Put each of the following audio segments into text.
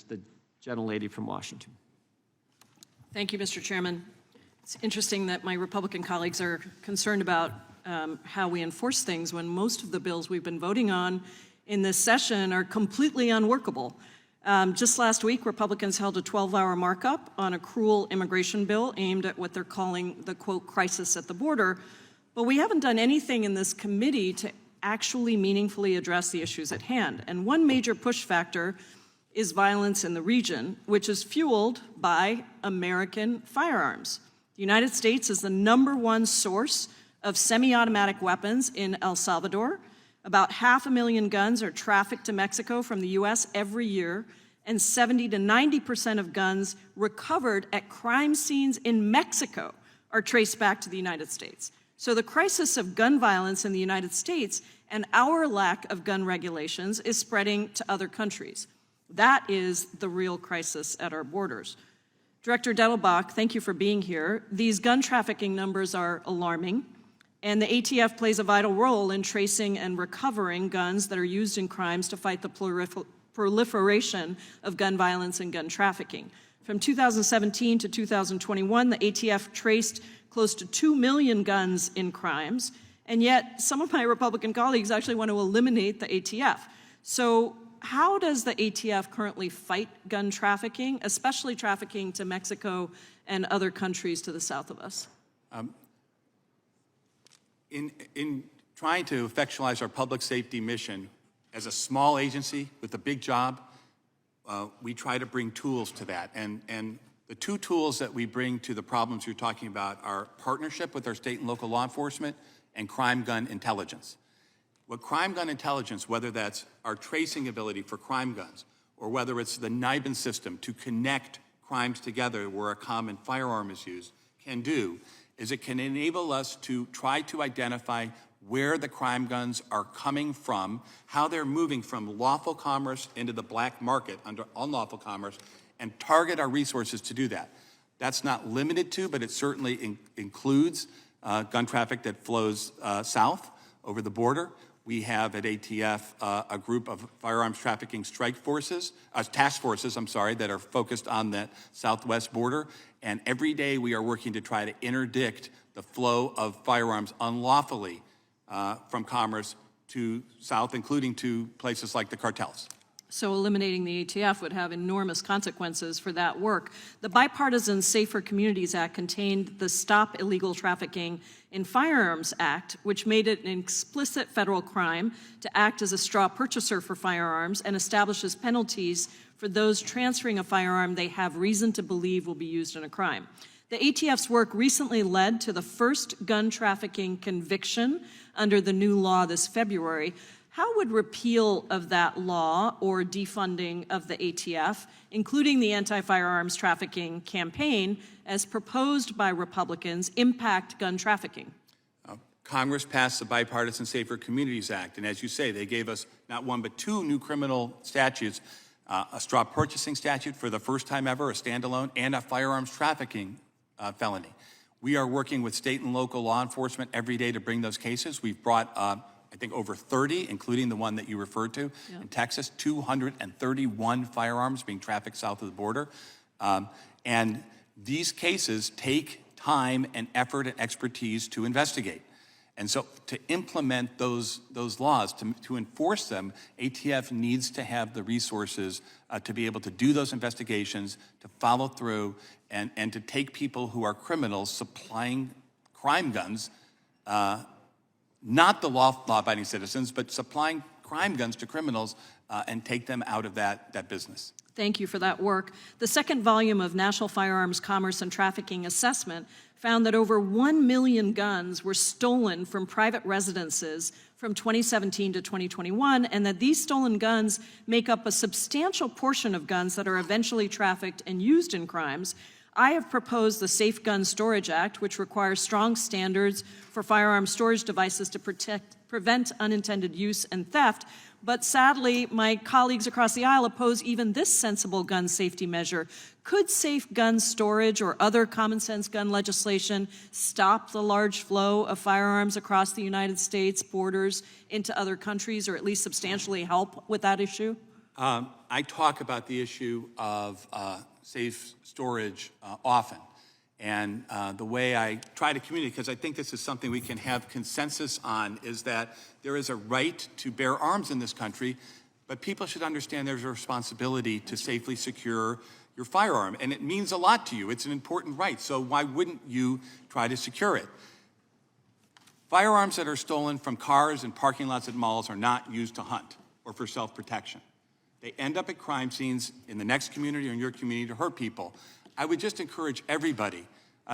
the gentlelady from Washington. Thank you, Mr. Chairman. It's interesting that my Republican colleagues are concerned about how we enforce things when most of the bills we've been voting on in this session are completely unworkable. Just last week, Republicans held a 12-hour markup on a cruel immigration bill aimed at what they're calling the, quote, crisis at the border. But we haven't done anything in this committee to actually meaningfully address the issues at hand. And one major push factor is violence in the region, which is fueled by American firearms. The United States is the #1 source of semi-automatic weapons in El Salvador. About 500,000 guns are trafficked to Mexico from the U.S. every year, and 70 to 90% of guns recovered at crime scenes in Mexico are traced back to the United States. So the crisis of gun violence in the United States and our lack of gun regulations is spreading to other countries. That is the real crisis at our borders. Director Dettelbach, thank you for being here. These gun trafficking numbers are alarming, and the ATF plays a vital role in tracing and recovering guns that are used in crimes to fight the proliferation of gun violence and gun trafficking. From 2017 to 2021, the ATF traced close to 2 million guns in crimes, and yet some of my Republican colleagues actually want to eliminate the ATF. So how does the ATF currently fight gun trafficking, especially trafficking to Mexico and other countries to the south of us? In trying to effectualize our public safety mission, as a small agency with a big job, we try to bring tools to that. And the two tools that we bring to the problems you're talking about are partnership with our state and local law enforcement and crime gun intelligence. What crime gun intelligence, whether that's our tracing ability for crime guns, or whether it's the NIBIN system to connect crimes together where a common firearm is used, can do, is it can enable us to try to identify where the crime guns are coming from, how they're moving from lawful commerce into the black market under unlawful commerce, and target our resources to do that. That's not limited to, but it certainly includes gun traffic that flows south over the border. We have at ATF a group of firearms trafficking task forces, that are focused on the southwest border. And every day we are working to try to interdict the flow of firearms unlawfully from commerce to south, including to places like the cartels. So eliminating the ATF would have enormous consequences for that work. The Bipartisan Safer Communities Act contained the Stop Illegal Trafficking in Firearms Act, which made it an explicit federal crime to act as a straw purchaser for firearms and establishes penalties for those transferring a firearm they have reason to believe will be used in a crime. The ATF's work recently led to the first gun trafficking conviction under the new law this February. How would repeal of that law or defunding of the ATF, including the anti-firearms trafficking campaign, as proposed by Republicans, impact gun trafficking? Congress passed the Bipartisan Safer Communities Act, and as you say, they gave us not one but two new criminal statutes, a straw purchasing statute for the first time ever, a standalone, and a firearms trafficking felony. We are working with state and local law enforcement every day to bring those cases. We've brought I think over 30, including the one that you referred to in Texas, 231 firearms being trafficked south of the border. And these cases take time and effort and expertise to investigate. And so to implement those laws, to enforce them, ATF needs to have the resources to be able to do those investigations, to follow through, and to take people who are criminals supplying crime guns, not the law-abiding citizens, but supplying crime guns to criminals and take them out of that business. Thank you for that work. The second volume of National Firearms Commerce and Trafficking Assessment found that over 1 million guns were stolen from private residences from 2017 to 2021, and that these stolen guns make up a substantial portion of guns that are eventually trafficked and used in crimes. I have proposed the Safe Gun Storage Act, which requires strong standards for firearm storage devices to prevent unintended use and theft. But sadly, my colleagues across the aisle oppose even this sensible gun safety measure. Could safe gun storage or other common sense gun legislation stop the large flow of firearms across the United States borders into other countries, or at least substantially help with that issue? I talk about the issue of safe storage often. And the way I try to communicate, because I think this is something we can have consensus on, is that there is a right to bear arms in this country, but people should understand there's a responsibility to safely secure your firearm. And it means a lot to you. It's an important right. So why wouldn't you try to secure it? Firearms that are stolen from cars and parking lots at malls are not used to hunt or for self-protection. They end up at crime scenes in the next community or in your community to hurt people. I would just encourage everybody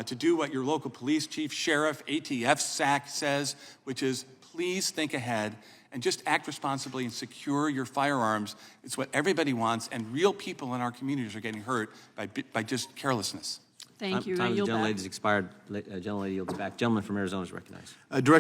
to do what your local police chief, sheriff, ATF, SAC says, which is please think ahead and just act responsibly and secure your firearms. It's what everybody wants, and real people in our communities are getting hurt by just carelessness. Thank you. I Time of the yield back. gentlelady's expired. Gentlelady yields back. Gentleman from Arizona is recognized. Director